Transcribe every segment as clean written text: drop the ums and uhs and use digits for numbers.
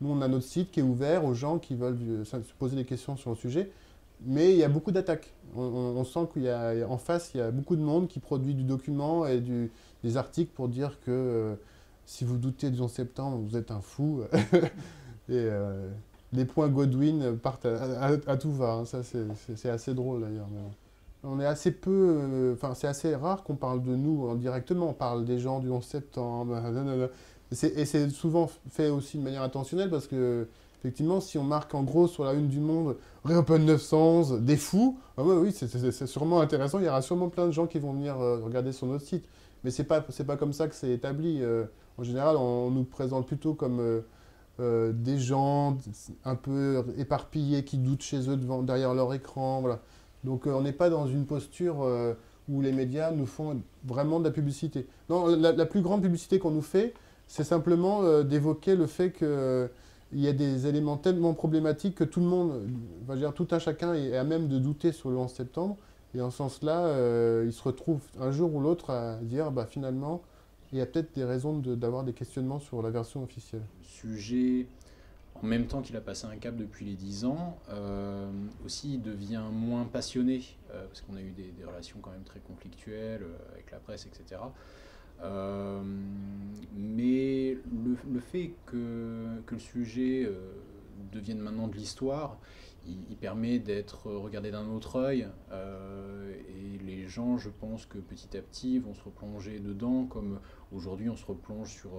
Nous, on a notre site qui est ouvert aux gens qui veulent se poser des questions sur le sujet, mais il y a beaucoup d'attaques. On sent qu'en face, il y a beaucoup de monde qui produit du document et des articles pour dire que si vous doutez du 11 septembre, vous êtes un fou. Et les points Godwin partent à tout va, hein. Ça, c'est assez drôle d'ailleurs. Mais bon. On est assez peu, enfin, c'est assez rare qu'on parle de nous directement. On parle des gens du 11 septembre. Nanana. Et c'est souvent fait aussi de manière intentionnelle parce que, effectivement, si on marque en gros sur la une du Monde, Reopen 911, des fous, ah ouais, oui, c'est sûrement intéressant. Il y aura sûrement plein de gens qui vont venir regarder sur notre site. Mais c'est pas comme ça que c'est établi. En général, on nous présente plutôt comme des gens un peu éparpillés qui doutent chez eux derrière leur écran. Voilà. Donc on n'est pas dans une posture où les médias nous font vraiment de la publicité. Non, la plus grande publicité qu'on nous fait, c'est simplement d'évoquer le fait qu'il y a des éléments tellement problématiques que tout le monde, va dire, tout un chacun est à même de douter sur le 11 septembre. Et en ce sens-là, il se retrouve un jour ou l'autre à dire, bah, finalement, il y a peut-être des raisons d'avoir des questionnements sur la version officielle. Sujet, en même temps qu'il a passé un cap depuis les 10 ans, aussi il devient moins passionné, parce qu'on a eu des relations quand même très conflictuelles avec la presse, etc. Mais le fait que le sujet devienne maintenant de l'histoire, il permet d'être regardé d'un autre œil, et les gens, je pense que petit à petit, vont se replonger dedans, comme aujourd'hui on se replonge sur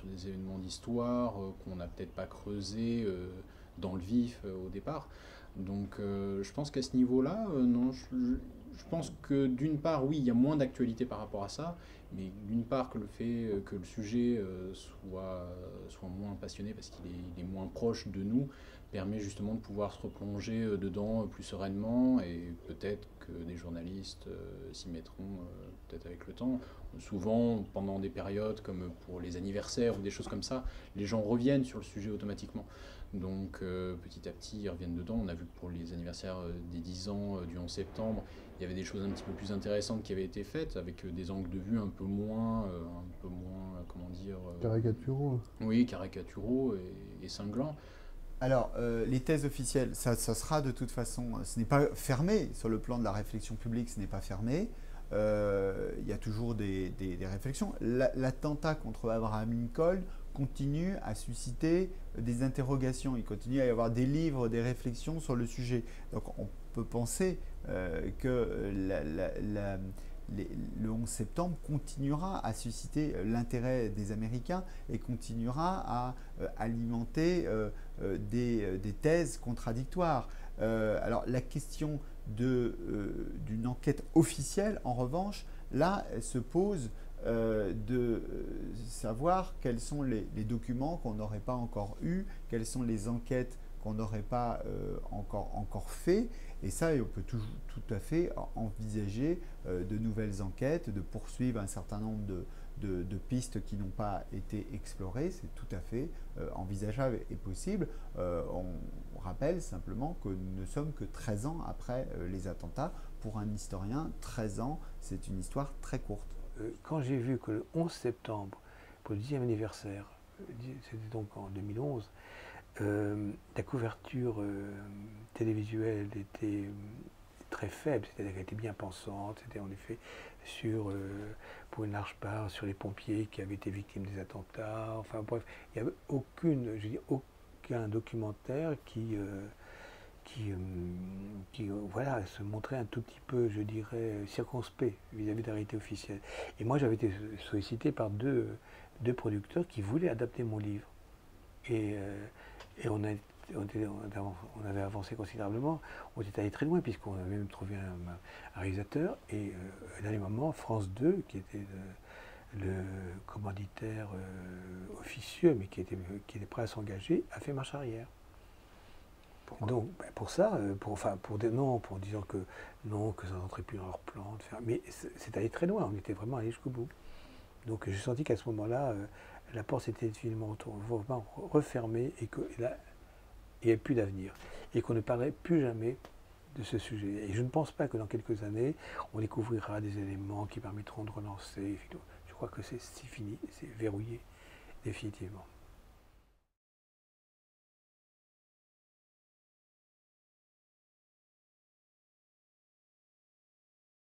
des événements d'histoire qu'on n'a peut-être pas creusé dans le vif au départ. Donc je pense qu'à ce niveau-là, non, je pense que d'une part, oui, il y a moins d'actualité par rapport à ça, mais d'une part que le fait que le sujet soit moins passionné parce qu'il est moins proche de nous, permet justement de pouvoir se replonger dedans plus sereinement, et peut-être que des journalistes s'y mettront peut-être avec le temps. Souvent, pendant des périodes comme pour les anniversaires ou des choses comme ça, les gens reviennent sur le sujet automatiquement. Donc petit à petit, ils reviennent dedans. On a vu que pour les anniversaires des 10 ans du 11 septembre, il y avait des choses un petit peu plus intéressantes qui avaient été faites, avec des angles de vue comment dire, Caricaturaux. oui, caricaturaux et cinglants. Alors, les thèses officielles, ça sera de toute façon, ce n'est pas fermé, sur le plan de la réflexion publique, ce n'est pas fermé. Il y a toujours des réflexions. L'attentat contre Abraham Lincoln continue à susciter des interrogations. Il continue à y avoir des livres, des réflexions sur le sujet. Donc on peut penser que le 11 septembre continuera à susciter l'intérêt des Américains et continuera à alimenter des thèses contradictoires. Alors la question d'une enquête officielle, en revanche, là, elle se pose de savoir quels sont les documents qu'on n'aurait pas encore eus, quelles sont les enquêtes qu'on n'aurait pas encore fait. Et ça, on peut tout à fait envisager de nouvelles enquêtes, de poursuivre un certain nombre de pistes qui n'ont pas été explorées. C'est tout à fait envisageable et possible. On rappelle simplement que nous ne sommes que 13 ans après les attentats. Pour un historien, 13 ans, c'est une histoire très courte. Quand j'ai vu que le 11 septembre, pour le 10e anniversaire, c'était donc en 2011, la couverture télévisuelle était très faible, c'est-à-dire qu'elle était bien pensante, c'était en effet pour une large part sur les pompiers qui avaient été victimes des attentats, enfin bref, il n'y avait aucun documentaire qui voilà, se montrait un tout petit peu, je dirais, circonspect vis-à-vis de la réalité officielle. Et moi, j'avais été sollicité par deux producteurs qui voulaient adapter mon livre. Et on avait avancé considérablement, on était allé très loin, puisqu'on avait même trouvé un réalisateur, et au dernier moment, France 2, qui était le commanditaire officieux, mais qui était prêt à s'engager, a fait marche arrière. Donc, pour ça, en disant que non, que ça n'entrait plus dans leur plan, mais c'est allé très loin, on était vraiment allé jusqu'au bout. Donc j'ai senti qu'à ce moment-là, la porte s'était définitivement refermée et qu'il n'y avait plus d'avenir. Et qu'on ne parlerait plus jamais de ce sujet. Et je ne pense pas que dans quelques années, on découvrira des éléments qui permettront de relancer. Je crois que c'est fini, c'est verrouillé définitivement.